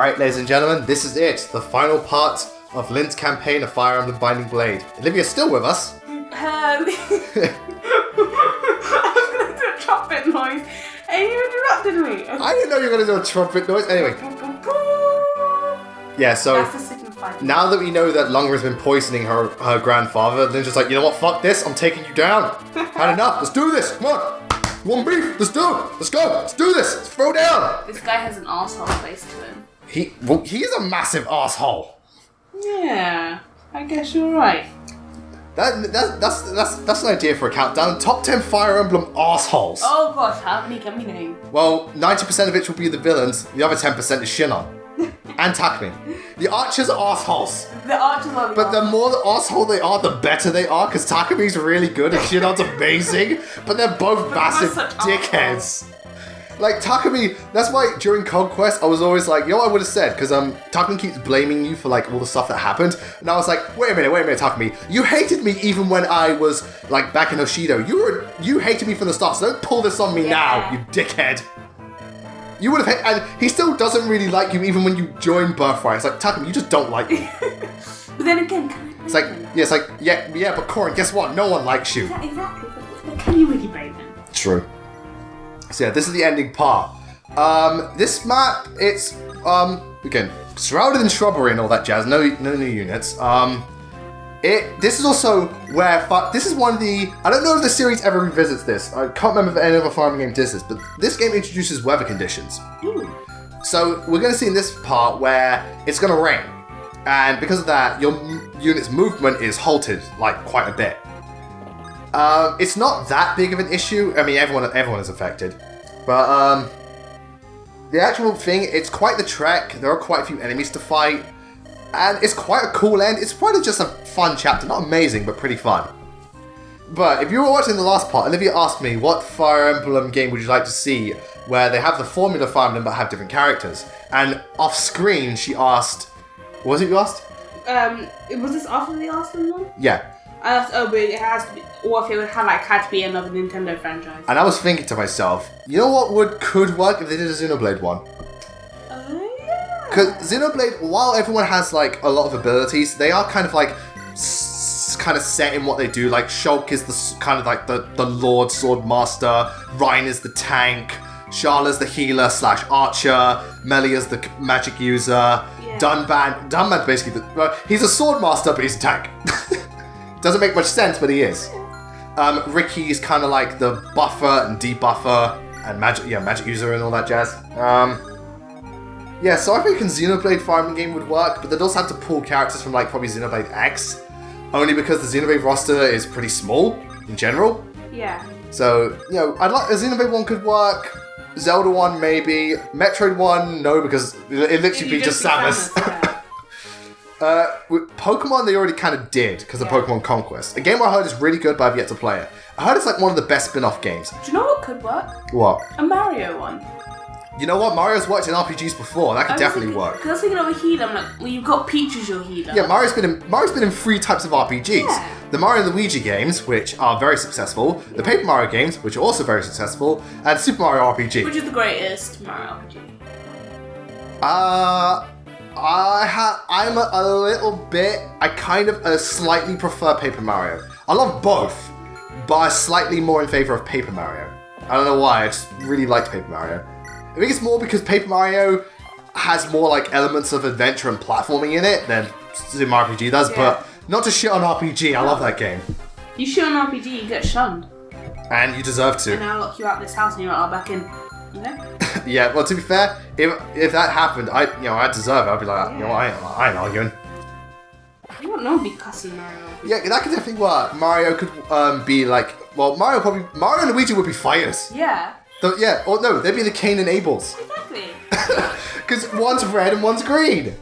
Alright, ladies and gentlemen, this is it. The final part of Lynn's campaign of Fire Emblem Binding Blade. Olivia's still with us. I was going to do a trumpet noise and you interrupted me. I didn't know you were going to do a trumpet noise. Anyway. Yeah, so that's the signifying. Now that we know that Lunger's been poisoning her grandfather, Lynn's just like, you know what, fuck this, I'm taking you down. Had enough, let's do this, come on. You want beef? Let's do it. Let's go. Let's do this. Let's throw down. This guy has an arsehole face to him. He is a massive asshole. Yeah, I guess you're right. That's an idea for a countdown. Top 10 Fire Emblem assholes. Oh gosh, how many can we name? Well, 90% of it will be the villains. The other 10% is Shinon. And Takumi. The archers are assholes. The archers are But the more the asshole they are, the better they are, because Takumi's really good and Shinon's amazing, but they're both massive dickheads. Like, Takumi, that's why during Conquest, I was always like, you know what I would have said? Because Takumi keeps blaming you for, like, all the stuff that happened. And I was like, wait a minute, Takumi. You hated me even when I was, like, back in Hoshido. You hated me from the start, so don't pull this on me now, you dickhead. You would have, and he still doesn't really like you even when you join Birthright. It's like, Takumi, you just don't like me. But then again, can it's like, yeah, but Corin, guess what? No one likes you. Exactly, but can you really blame him? True. So yeah, this is the ending part. This map, it's, again, surrounded in shrubbery and all that jazz, no new units. This is also where, this is one of the, I don't know if the series ever revisits this. I can't remember if any other Fire Emblem game does this, but this game introduces weather conditions. Ooh. So we're going to see in this part where it's going to rain. And because of that, your unit's movement is halted, like, quite a bit. It's not that big of an issue. I mean, everyone is affected. But, the actual thing, it's quite the trek. There are quite a few enemies to fight. And it's quite a cool end. It's probably just a fun chapter. Not amazing, but pretty fun. But if you were watching the last part, Olivia asked me, what Fire Emblem game would you like to see where they have the formula Fire Emblem but have different characters? And off screen, she asked... What was it you asked? Was this after the Arsenal one? Yeah. I asked, but it has to be... Or if it had to be another Nintendo franchise. And I was thinking to myself, you know what could work if they did a Xenoblade one? Because Xenoblade, while everyone has, like, a lot of abilities, they are kind of, like, kind of set in what they do. Like, Shulk is the kind of, like, the Lord Sword Master, Ryan is the tank, Sharla's the healer / archer, Melia's the magic user, yeah. Dunban's basically he's a Sword Master, but he's a tank. Doesn't make much sense, but he is. Ricky's kind of like the buffer and debuffer, and magic user and all that jazz. Yeah, so I think a Xenoblade Fire Emblem game would work, but they'd also have to pull characters from, like, probably Xenoblade X, only because the Xenoblade roster is pretty small, in general. Yeah. So, you know, I'd like, a Xenoblade one could work, Zelda one maybe, Metroid one, no, because it literally be just Samus. With Pokemon, they already kind of did, because of Pokemon Conquest. A game I heard is really good, but I've yet to play it. I heard it's, like, one of the best spin-off games. Do you know what could work? What? A Mario one. You know what? Mario's worked in RPGs before. That could definitely work. Because I was thinking of a healer. I'm like, well, you've got Peach as your healer. Yeah, Mario's been in 3 types of RPGs. Yeah. The Mario and Luigi games, which are very successful. The Paper Mario games, which are also very successful. And Super Mario RPG. Which is the greatest Mario RPG? I'm a little bit... I kind of slightly prefer Paper Mario. I love both, but I'm slightly more in favor of Paper Mario. I don't know why, I just really liked Paper Mario. I think it's more because Paper Mario has more, like, elements of adventure and platforming in it than Super Mario RPG does, but not to shit on RPG, I love that game. You shit on RPG, you get shunned. And you deserve to. And I'll lock you out of this house and you're like, back in. Okay? Yeah, well, to be fair, if that happened, I deserve it. I'd be like, you know, I ain't arguing. I don't know, be cussing Mario. Yeah, that could definitely work. Mario could be like, well, Mario and Luigi would be fighters. Yeah. They'd be the Cain and Abels. Exactly. Because one's red and one's green.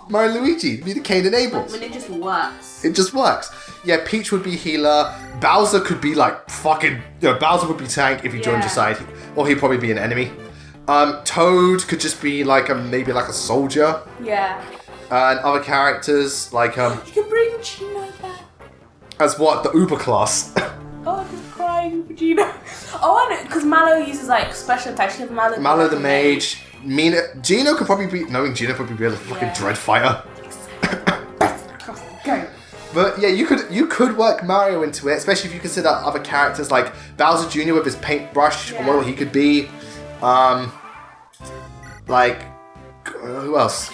Mario and Luigi would be the Cain and Abels. When it just works. It just works. Yeah, Peach would be healer. Bowser could be like fucking... Bowser would be tank if he joined your side. Or he'd probably be an enemy. Toad could just be like maybe like a soldier. Yeah. And other characters like... You can bring Chino back. As what? The Uber class. Oh, I'm just crying for Gino. Oh, I know, because Mallow uses, like, special attacks. Mallow the Mage. Gino could probably be... Knowing Gino could probably be a fucking dread fighter. Go. But yeah, you could work Mario into it, especially if you consider other characters like Bowser Jr. with his paintbrush, or what he could be. Like, who else?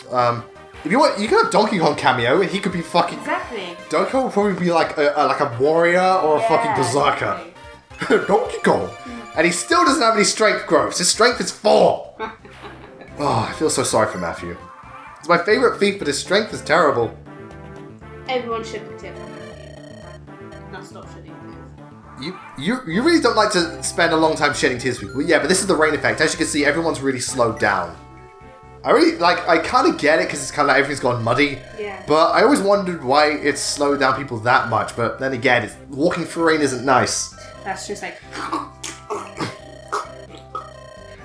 If you want, you could have Donkey Kong cameo, and he could be fucking... Exactly. Donkey Kong would probably be like a warrior or a fucking berserker. Exactly. Donkey Kong. And he still doesn't have any strength growths. His strength is 4. Oh, I feel so sorry for Matthew. It's my favourite thief, but his strength is terrible. Everyone should be tip. Now stop shedding tears. You really don't like to spend a long time shedding tears for people. Yeah, but this is the rain effect. As you can see, everyone's really slowed down. I kind of get it because it's kind of like everything's gone muddy. Yeah. But I always wondered why it's slowed down people that much. But then again, walking through rain isn't nice. That's just like...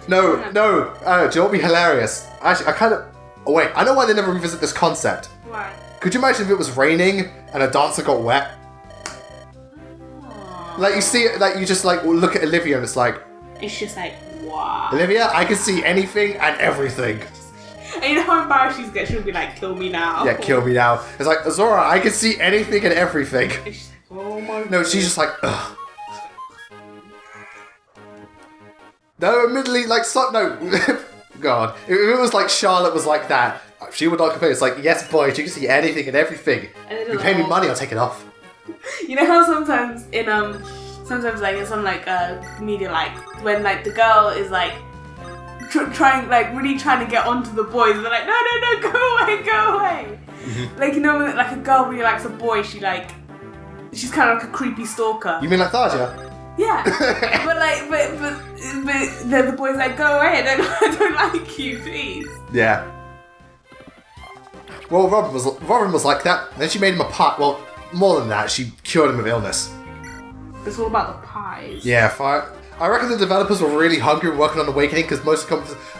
No. Do you know what would be hilarious? Actually, I kind of... Oh, wait. I know why they never revisit this concept. Why? Could you imagine if it was raining and a dancer got wet? Aww. Like, you see it, like, you just, like, look at Olivia and it's like... It's just like, wow. Olivia, I can see anything and everything. And you know how embarrassed she's get? She'll be like, kill me now. Yeah, kill me now. It's like, Zora, I can see anything and everything. And she's like, oh my god. No, she's just like, ugh. No, admittedly, like, no. God. If it was like Charlotte was like that, she would not complain. It's like, yes, boy, you can see anything and everything. If you pay me money, I'll take it off. You know how sometimes in, like, in some, like, media, like, when, like, the girl is, like, really trying to get onto the boys, and they're like, no, go away. Like, you know, when, like, a girl really likes a boy, she's kind of like a creepy stalker. You mean like Thaja? Yeah. but then the boy's like, go away, I don't like you, please. Yeah. Well, Robin was like that, and then she made him a pie. Well, more than that, she cured him of illness. It's all about the pies. Yeah, I reckon the developers were really hungry and working on Awakening because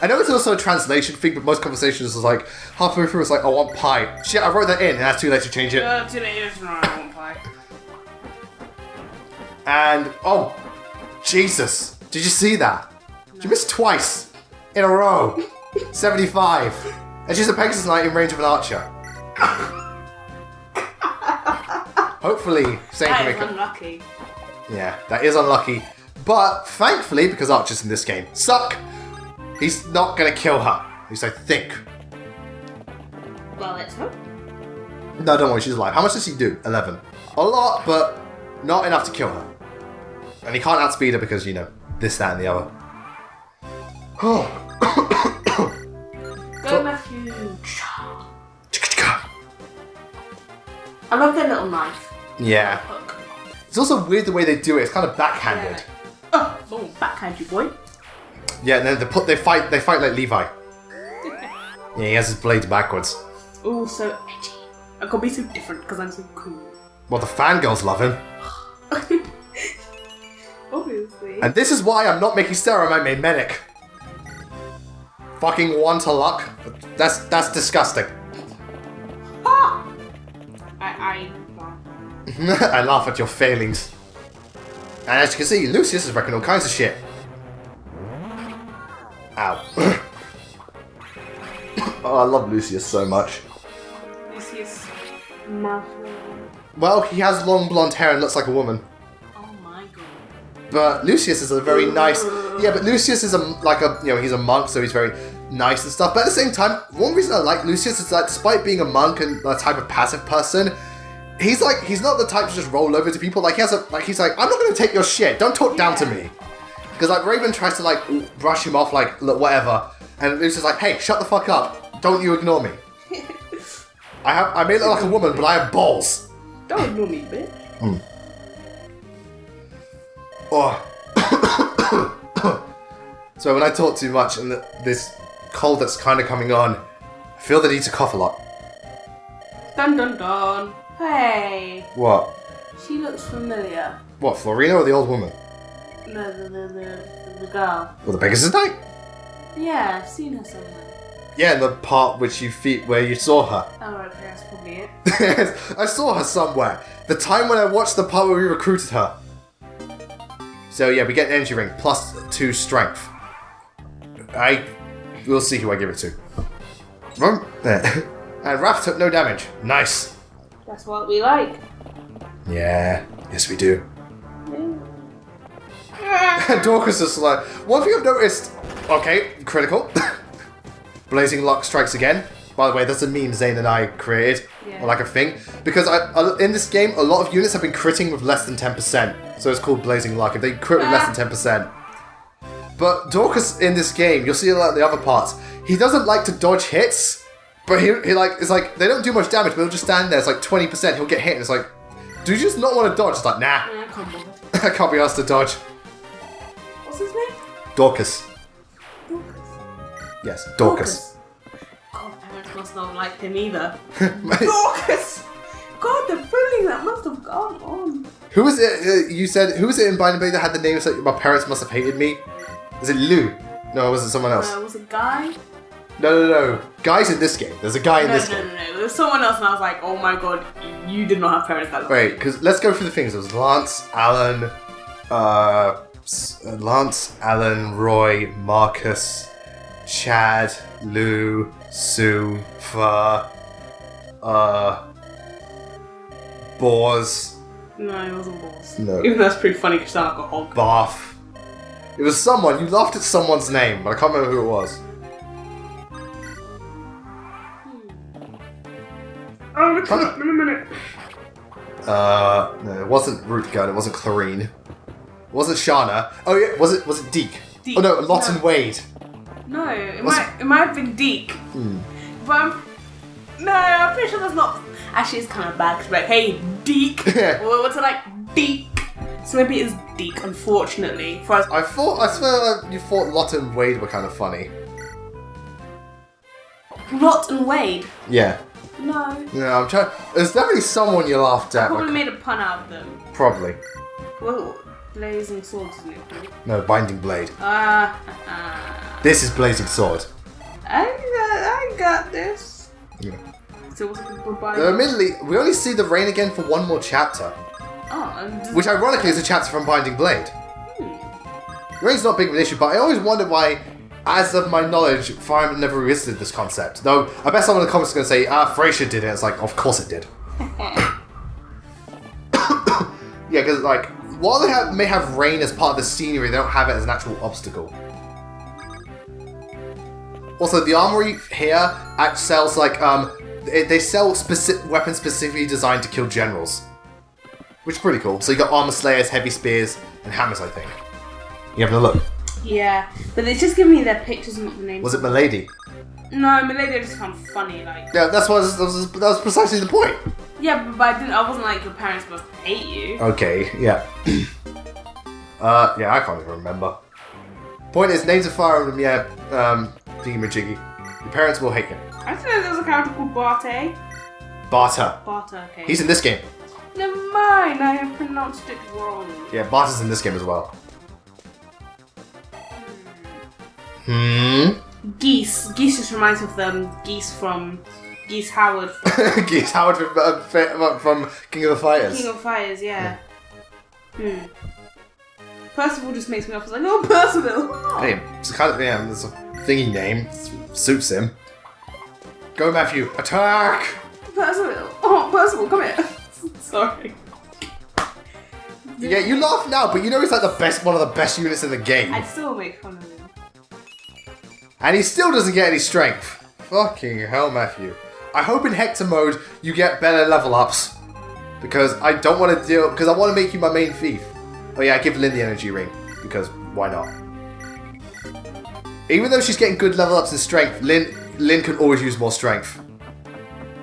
I know it's also a translation thing, but most conversations is like halfway through it's like, I want pie. Shit, I wrote that in and that's too late to change it. Too late, it's not, I want pie. And, oh, Jesus. Did you see that? No. She missed twice in a row. 75. And she's a Pegasus Knight in range of an archer. Hopefully, same that can is make unlucky. Yeah, that is unlucky. But thankfully, because archers in this game suck, he's not going to kill her. At least I think. Well, let's hope. No, don't worry, she's alive. How much does he do? 11. A lot, but not enough to kill her. And he can't outspeed her because, you know, this, that, and the other. Go, Matthew. I love their little knife. Yeah. Hook. It's also weird the way they do it. It's kind of backhanded. Yeah. Oh, backhand you, boy. Yeah, and then they fight like Levi. Yeah, he has his blades backwards. Oh, so edgy. I could be so different because I'm so cool. Well, the fangirls love him. Obviously. And this is why I'm not making Sarah my main medic. Fucking 1 to luck. That's disgusting. Ha! I I laugh at your failings. And as you can see, Lucius is wrecking all kinds of shit. Ow. Oh, I love Lucius so much. Lucius mouth. Well, he has long blonde hair and looks like a woman. Oh my god. But Lucius is a very nice... Yeah, but Lucius is he's a monk, so he's very nice and stuff. But at the same time, one reason I like Lucius is that despite being a monk and a type of passive person, he's not the type to just roll over to people. Like, he's like, I'm not going to take your shit. Don't talk down to me. Because, like, Raven tries to, like, brush him off, like, look, whatever. And Lucius like, hey, shut the fuck up. Don't you ignore me. I may look like a woman, but I have balls. Don't ignore me, bitch. Oh. So when I talk too much and this cold that's kind of coming on, I feel the need to cough a lot. Dun dun dun. Hey. What? She looks familiar. What, Florina or the old woman? No, the girl. Well, the Pegasus Knight? Yeah, I've seen her somewhere. Yeah, in the part where you saw her. Oh, okay, that's probably it. I saw her somewhere. The time when I watched the part where we recruited her. So yeah, we get an energy ring, plus 2 strength. we'll see who I give it to. And Raph took no damage. Nice. That's what we like. Yeah. Yes, we do. Dorcas is like, one thing I've noticed. Okay, critical. Blazing Lock strikes again. By the way, that's a meme Zane and I created, or like a thing. Because in this game, a lot of units have been critting with less than 10%. So it's called Blazing Luck. If they crit with less than 10%. But Dorcas in this game, you'll see a lot of the other parts, he doesn't like to dodge hits. But he like, it's like, they don't do much damage, but he'll just stand there. It's like 20%, he'll get hit, and it's like, do you just not want to dodge? It's like, nah. I can't be asked to dodge. What's his name? Dorcas. Dorcas. Yes, Dorcas. God, parents must not have liked him either. Dorcas! God, the bullying that must have gone on. Who was it, you said, who was it in Binding Blade that had the name of like, my parents must have hated me? Is it Lou? No, was it someone else? Was it Guy? No. Guy's in this game. There's a guy in this game. No. There's someone else and I was like, oh my god, you did not have parents that long. Wait, because let's go through the things. There was Lance, Alan, Roy, Marcus, Chad, Lou, Sue, Fur, Boars. No, it wasn't Boars. No. Even though that's pretty funny because you sound like a hog. Bath. It was someone. You laughed at someone's name, but I can't remember who it was. Oh, it's up in a minute. No, it wasn't Root Gun. It wasn't Clarine. It wasn't Shana. Oh yeah, was it Deke? Deke. Oh no, Lawton Wade. No, it might have been Deke. But I'm pretty sure that's not. Actually, it's kind of bad because like, hey, Deke. Well, what's it like, Deke? So maybe it's Deke. Unfortunately, for us. I swear you thought Lawton Wade were kind of funny. Lot and Wade. Yeah. No. No, I'm trying. There's definitely someone you laughed at. Probably made a pun out of them. Probably. Well, Blazing Swords, isn't it? No, Binding Blade. Ah. This is Blazing Sword. I got this. Yeah. So what's it goodbye? Admittedly, we only see the rain again for one more chapter. Oh. Which ironically is a chapter from Binding Blade. The rain's not big of an issue, but I always wondered why, as of my knowledge, Fire Emblem never revisited this concept. Though, I bet someone in the comments is going to say, Frasier did it. It's like, of course it did. Yeah, because, like, while they may have rain as part of the scenery, they don't have it as an actual obstacle. Also, the armory here sells, like, they sell weapons specifically designed to kill generals. Which is pretty cool. So you got armor slayers, heavy spears, and hammers, I think. You having a look? Yeah, but they just give me their pictures and not the names. Was it Milady? No, Milady I just found funny, like. Yeah, that was precisely the point. Yeah, but I wasn't like your parents must hate you. Okay, yeah. Yeah, I can't even remember. Point is, names of Fire Emblem, yeah, thingy-majiggy. Your parents will hate you. I didn't know there was a character called Barte. Barter. Barter, okay. He's in this game. Never mind, I have pronounced it wrong. Yeah, Barter's in this game as well. Geese. Geese just reminds me of them geese from Geese Howard. Geese Howard from King of the Fighters. King of Fighters, yeah. Percival just makes me laugh. It's like, oh, Percival. Hey, it's kind of it's a thingy name. Suits him. Go, Matthew. Attack! Percival. Oh, Percival, come here. Sorry. Yeah, you laugh now, but you know he's like one of the best units in the game. I'd still make fun of him. And he still doesn't get any strength. Fucking hell, Matthew. I hope in Hector mode you get better level ups. Because I don't want to because I want to make you my main thief. Oh yeah, I give Lynn the energy ring. Because why not? Even though she's getting good level ups in strength, Lynn can always use more strength.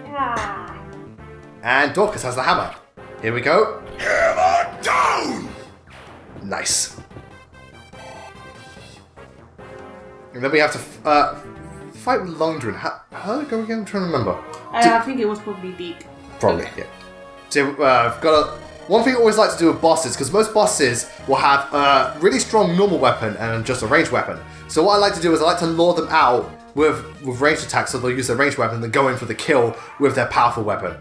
Yeah. And Dorcas has the hammer. Here we go. Hammer down! Nice. And then we have to fight with Longdrin. How did it go again? I'm trying to remember. I think it was probably Deke. Probably, yeah. So I've got one thing I always like to do with bosses, because most bosses will have a really strong normal weapon and just a ranged weapon. So what I like to do is I like to lure them out with ranged attacks, so they'll use their ranged weapon and then go in for the kill with their powerful weapon.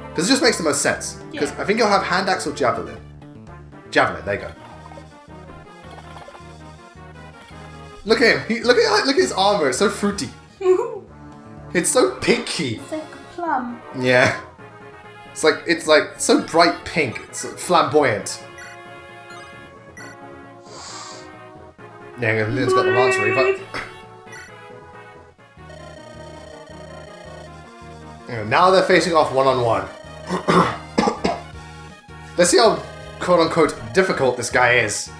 Because it just makes the most sense. Because I think you'll have hand axe or javelin. Javelin, there you go. Look at him. Look at his armor. It's so fruity. It's so pinky. It's like a plum. Yeah. It's like so bright pink. It's flamboyant. Yeah, Lynn's got the Lance Reaver. Now they're facing off one-on-one. Let's see how quote-unquote difficult this guy is.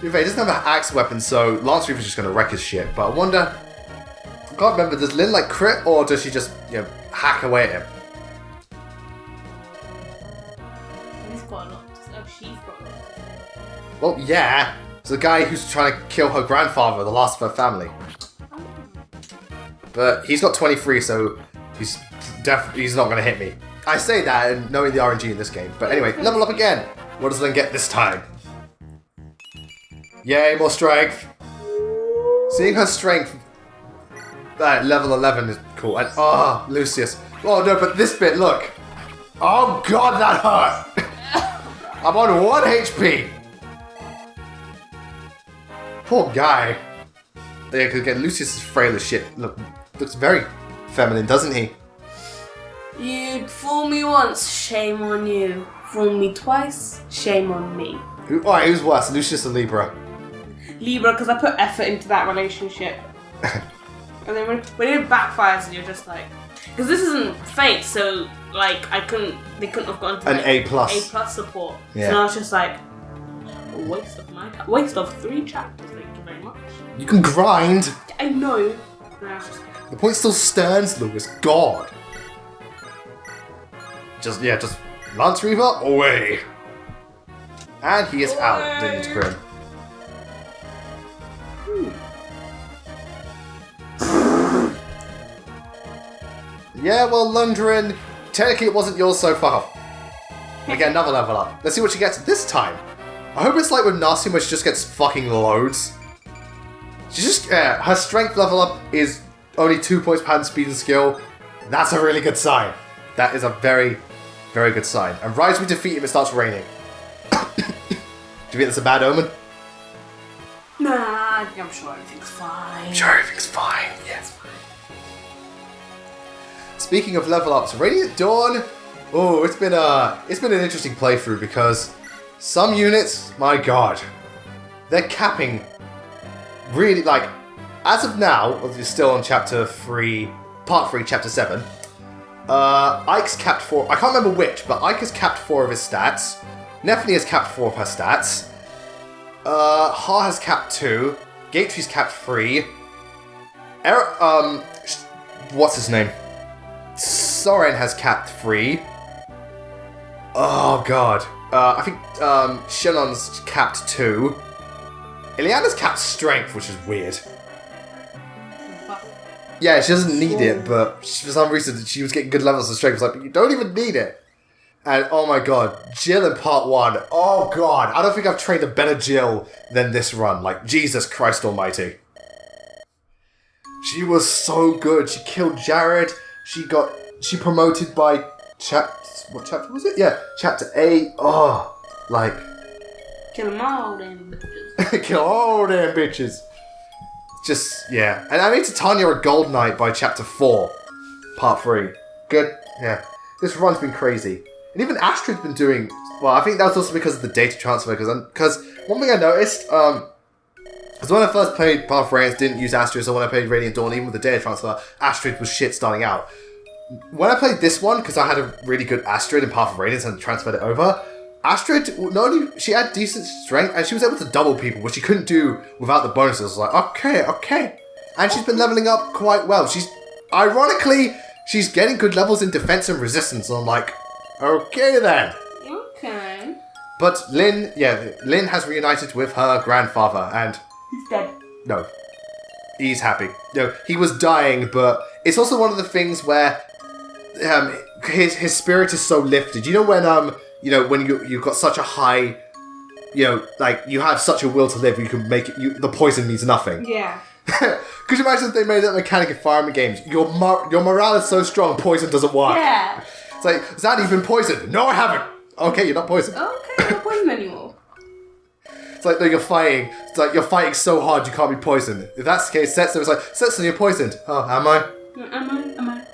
He doesn't have an axe weapon, so Lance Reaver's just gonna wreck his shit. But I wonder... I can't remember, does Lynn like crit, or does she just, hack away at him? He's got a lot. Oh, she's got a lot. Well, yeah. It's the guy who's trying to kill her grandfather, the last of her family. But he's got 23, so he's not going to hit me. I say that and knowing the RNG in this game. But anyway, level up again. What does Lynn get this time? Yay, more strength. Seeing her strength at level 11 is cool. And Lucius. Oh no, but this bit, look. Oh god, that hurt. I'm on 1 HP. Poor guy. Yeah, because again, Lucius is frail as shit. Looks very feminine, doesn't he? You fool me once, shame on you. Fool me twice, shame on me. Alright, who's worse, Lucius or Libra? Libra, because I put effort into that relationship. And then when it backfires and you're just like... Because this isn't fake, so like they couldn't have gone to an like, A+. A+ support. Yeah. So I was just like, a waste of my time. Waste of 3 chapters, thank you very much. You can grind. I know. And I was just The point still stands, Lewis. God. Just Lance Reaver away. And he is out. Didn't need to grin. Yeah, well, Lundgren, technically it wasn't yours so far. We get another level up. Let's see what she gets this time. I hope it's like with Nasty where she just gets fucking loads. She just, her strength level up is only 2 points per speed and skill. That's a really good sign. That is a very, very good sign. And right as we defeat him, it starts raining. Do you think that's a bad omen? nah, I'm sure everything's fine. I'm sure everything's fine. Yes. Speaking of level ups, Radiant Dawn. Oh, it's been an interesting playthrough because some units, my god, they're capping really like as of now. You're still on chapter 3, part 3, chapter 7. Ike's capped 4. I can't remember which, but Ike has capped 4 of his stats. Nephany has capped 4 of her stats. Ha has capped 2. Gatry's capped 3. What's his name? Soren has capped 3. Oh god. I think Shannon's capped 2. Ileana's capped strength, which is weird. Yeah, she doesn't need it, but for some reason she was getting good levels of strength. It's like, but you don't even need it. And oh my god, Jill in part 1. Oh god, I don't think I've trained a better Jill than this run. Like, Jesus Christ almighty. She was so good. She killed Jared. She promoted by what chapter was it? Yeah, chapter 8. Oh, like... Kill them all, them bitches. Kill all them bitches. Just, yeah. And I made Titania a Gold Knight by chapter 4, part 3. Good, yeah. This run's been crazy. And even Astrid's been doing... Well, I think that was also because of the data transfer, because one thing I noticed, because when I first played Path of Radiance, didn't use Astrid, so when I played Radiant Dawn, even with the data transfer, Astrid was shit starting out. When I played this one, because I had a really good Astrid in Path of Radiance and transferred it over, Astrid, not only, she had decent strength, and she was able to double people, which she couldn't do without the bonuses. I was like, okay. And she's been leveling up quite well. Ironically, she's getting good levels in defense and resistance, and I'm like, okay then. Okay. But Lynn has reunited with her grandfather, and... He's dead. No. He's happy. No, he was dying, but it's also one of the things where his spirit is so lifted. You know when you've got such a high, like you have such a will to live, you can make it. The poison means nothing. Yeah. Could you imagine if they made that mechanic in Fire Emblem games? Your morale is so strong, poison doesn't work. Yeah. It's like, Zad, you've been poisoned. No, I haven't. Okay, you're not poisoned. Okay, you're not poisoned anymore. It's like, no, you're fighting. It's like, you're fighting so hard you can't be poisoned. If that's the case, Setsuno's like, Setsuno, you're poisoned. Oh, am I? Am I?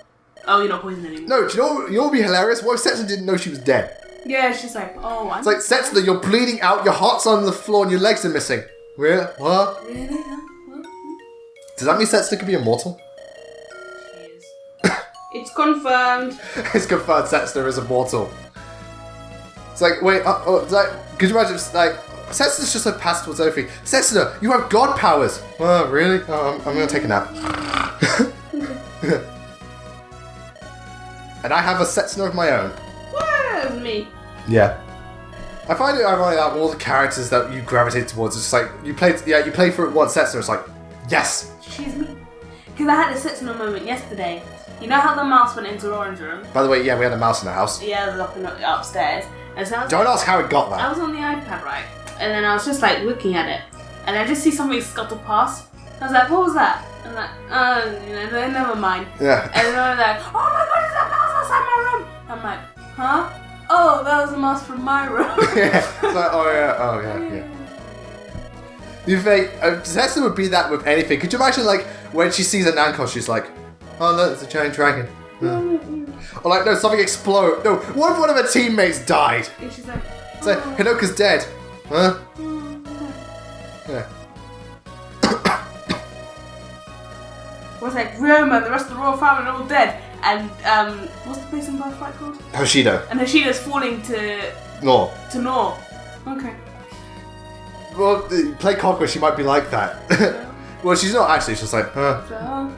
Oh, you're not poisoned anymore. No, do you know what would be hilarious? What if Setsuno didn't know she was dead? Yeah, it's just like, oh, I'm... It's like, Setsuno, you're bleeding out, your heart's on the floor, and your legs are missing. Really? What? Really? Huh? What? Does that mean Setsuno could be immortal? She is. It's confirmed. It's confirmed Setsuno is immortal. It's like, wait, it's like, could you imagine, it's like, Setsuno's just like passed towards everything. Setsuno, you have god powers. Oh, really? Oh, I'm gonna take a nap. And I have a Setsuno of my own. Whoa, me. Yeah. I find it ironic that all the characters that you gravitate towards, it's just like, you play for it once, Setsuno, it's like, yes! She's me. Because I had a Setsuno moment yesterday. You know how the mouse went into the orange room? By the way, yeah, we had a mouse in the house. Yeah, it was upstairs. And so Don't ask how it got there. I was on the iPad, right? And then I was just like looking at it. And I just see something scuttle past. I was like, what was that? I'm like, never mind. Yeah. And then I was like, oh my god, there's a mouse outside my room. I'm like, huh? Oh, that was a mouse from my room. Yeah. It's like, oh yeah. You think Setsuno would be that with anything? Could you imagine, like, when she sees a Nanko, she's like, oh look, it's a giant dragon. Or like, no, something explode. No, what if one of her teammates died? And she's like, It's like, Hinoka's dead. Huh? Yeah. was like, Ryoma, the rest of the royal family are all dead. And what's the place in Birthright called? Hoshido. And Hoshida's falling to No. Nor. Okay. Well, play Conquer, she might be like that. Well, she's not actually, she's just like, huh. So,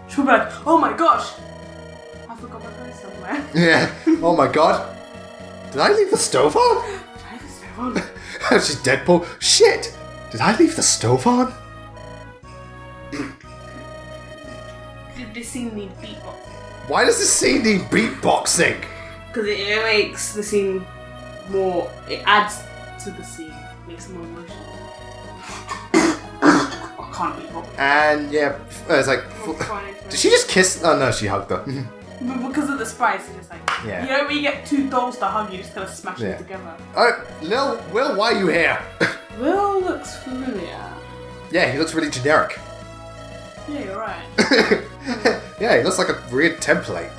she'll be like, oh my gosh, I forgot my phone somewhere. Yeah. Oh my god. Did I leave the stove on? Did I leave the stove on? She's Deadpool. Shit! Did I leave the stove on? Did this scene need beatbox? Why does this scene need beatboxing? Because it makes the scene more, it adds to the scene, makes it more emotional. I can't beatbox. And yeah, it's like, did she just kiss? Oh no, she hugged her. But because of the spice, it's just like, Yeah. you know when you get two dolls to hug, you just kind of smash Yeah. them together. Oh, Will, why are you here? Will looks familiar. Yeah, he looks really generic. Yeah, you're right. Yeah, he looks like a weird template.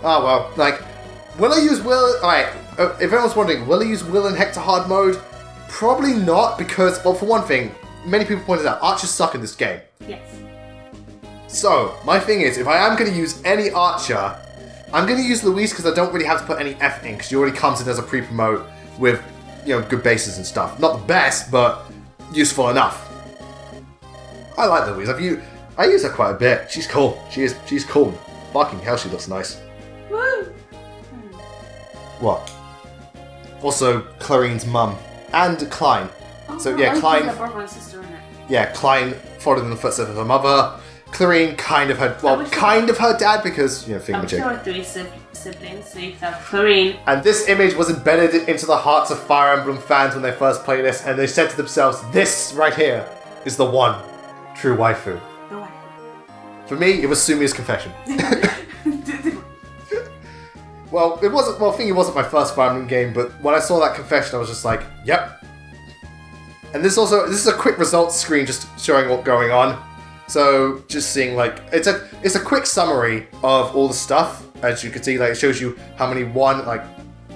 Oh well, like, will I use Will? Alright, if anyone's wondering, will I use Will in Hector Hard mode? Probably not, because, well, for one thing, many people pointed out, archers suck in this game. Yes. So, my thing is, if I am going to use any archer, I'm going to use Luis because I don't really have to put any effort in, because she already comes in as a pre-promote with, you know, good bases and stuff. Not the best, but useful enough. I like Louise. I use her quite a bit. She's cool. She's cool. Fucking hell, she looks nice. Woo! What? Also, Clarine's mum. And Klein. So, yeah, Klein... Their brother and sister, in it. Yeah, Klein followed in the footsteps of her mother. Clarine kind of her... Well, kind of her dad because, you know, I'm thingamajig. sure 3 siblings, so you have Clarine. And this image was embedded into the hearts of Fire Emblem fans when they first played this, and they said to themselves, this right here is the one true waifu. The wife. For me, it was Sumi's confession. Well, it wasn't. Well, I think it wasn't my first Fire Emblem game, but when I saw that confession, I was just like, yep. And this is a quick results screen just showing what's going on. So just seeing like it's a quick summary of all the stuff. As you can see, like it shows you how many won. Like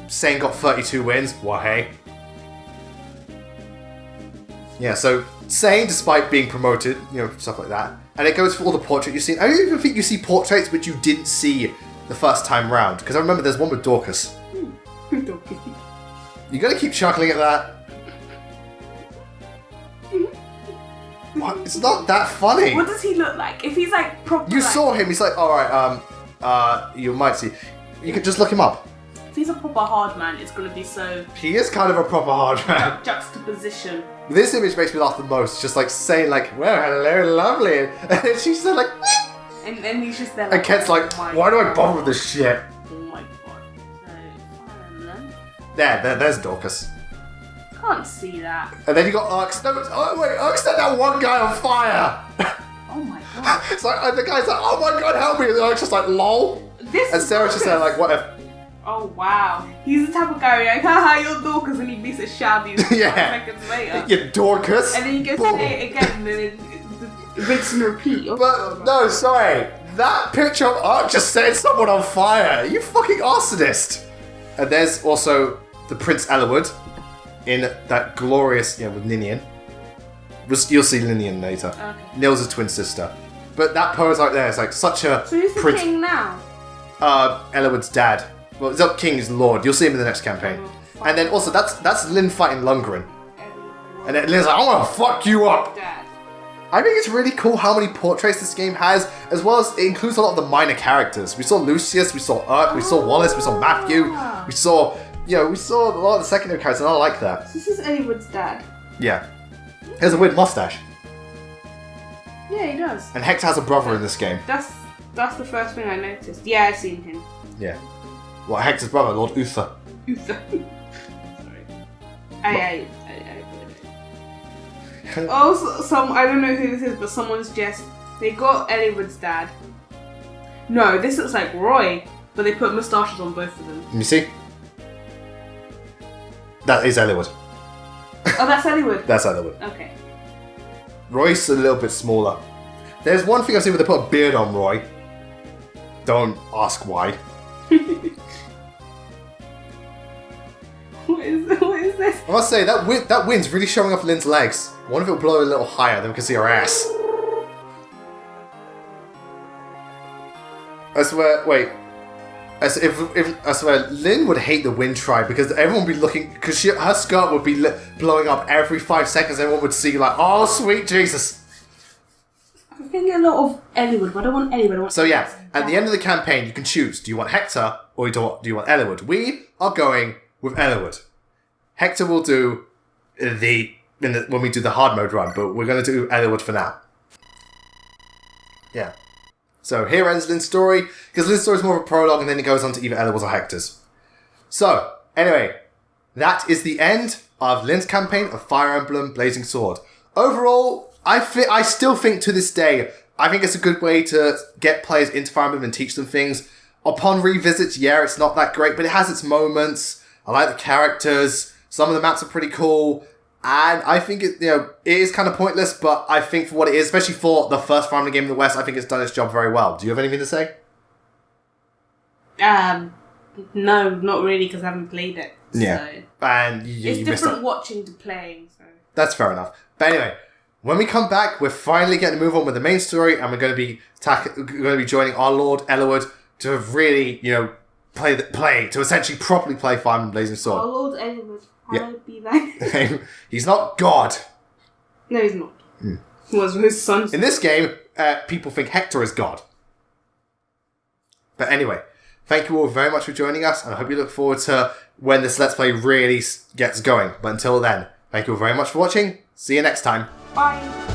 Sane got 32 wins. Well, hey. Yeah. So Sane, despite being promoted, you know, stuff like that, and it goes for all the portraits you've seen. I don't even think you see portraits which you didn't see the first time round, because I remember there's one with Dorcas. You gotta keep chuckling at that. What? It's not that funny. What does he look like? If he's like proper. You saw him. He's like, all right. You might see. You could just look him up. If he's a proper hard man, it's gonna be so. He is kind of a proper hard man. Juxtaposition. This image makes me laugh the most. Just like saying like, well, hello, lovely, and then she's just like. And then he's just there. Like, And Ken's like, why do I bother with this shit? Oh my god. So, There's Dorcas. can't see that. And then you got Arx. No, Arx set that one guy on fire. Oh my god. So the guy's like, oh my god, help me. And Arx just like, lol. This And Sarah's just there like, what if? Oh wow. He's the type of guy like, haha, you're Dorcas, and he beats a shabby 5 seconds later. You Dorcas. And then he gets to say it again, and then it rinse and repeat. Oh, But, no, sorry. That picture of Ark just set someone on fire. You fucking arsonist. And there's also the Prince Eliwood in that glorious, with Ninian. You'll see Ninian later. Okay. Nil's a twin sister. But that pose right there is like such a... So who's the king now? Eliwood's dad. Well, it's not king, he's lord. You'll see him in the next campaign. And then also, that's Lyn fighting Lundgren. And then Lyn's like, I want to fuck you up. Dad. I think it's really cool how many portraits this game has, as well as it includes a lot of the minor characters. We saw Lucius, we saw Urk, we saw Wallace, we saw Matthew, we saw a lot of the secondary characters, and I like that. So this is Eliwood's dad. Yeah. He has a weird mustache. Yeah, he does. And Hector has a brother in this game. That's the first thing I noticed. Yeah, I've seen him. Yeah. Well, Hector's brother, Lord Uther. Sorry. I also, I don't know who this is, but someone's they got Eliwood's dad. No, this looks like Roy, but they put moustaches on both of them. Can you see? That is Eliwood. Oh, that's Eliwood? That's Eliwood. Okay. Roy's a little bit smaller. There's one thing I've seen where they put a beard on Roy. Don't ask why. What is this? I must say, that wind's really showing off Lyn's legs. I wonder if it'll blow a little higher, then we can see her ass. I swear, wait. I swear, Lyn would hate the wind tribe because everyone would be looking, because her skirt would be blowing up every 5 seconds. Everyone would see like, oh sweet Jesus. I'm getting a lot of Eliwood, but I don't want Eliwood. I want So yeah, at the end of the campaign, you can choose. Do you want Hector or do you want Eliwood? We are going with Eliwood. Hector will do when we do the hard mode run, but we're going to do Eliwood for now. Yeah. So here ends Lyn's story, because Lyn's story is more of a prologue, and then it goes on to either Eliwood's or Hector's. So, anyway, that is the end of Lyn's campaign of Fire Emblem Blazing Sword. Overall, I still think to this day, I think it's a good way to get players into Fire Emblem and teach them things. Upon revisits, yeah, it's not that great, but it has its moments. I like the characters. Some of the maps are pretty cool. And I think it is kind of pointless, but I think for what it is, especially for the first Fire Emblem game in the West, I think it's done its job very well. Do you have anything to say? No, not really, because I haven't played it. Yeah. So. And it's you different missed watching to playing, so. That's fair enough. But anyway, when we come back, we're finally getting to move on with the main story, and we're going to be joining our Lord Eliwood to really, play to essentially properly play Fire Emblem Blazing Sword. Our Lord Eliwood. Hallowed be thy name. He's not God. No, he's not. He was his son. In this game, people think Hector is God. But anyway, thank you all very much for joining us, and I hope you look forward to when this Let's Play really gets going. But until then, thank you all very much for watching. See you next time. Bye.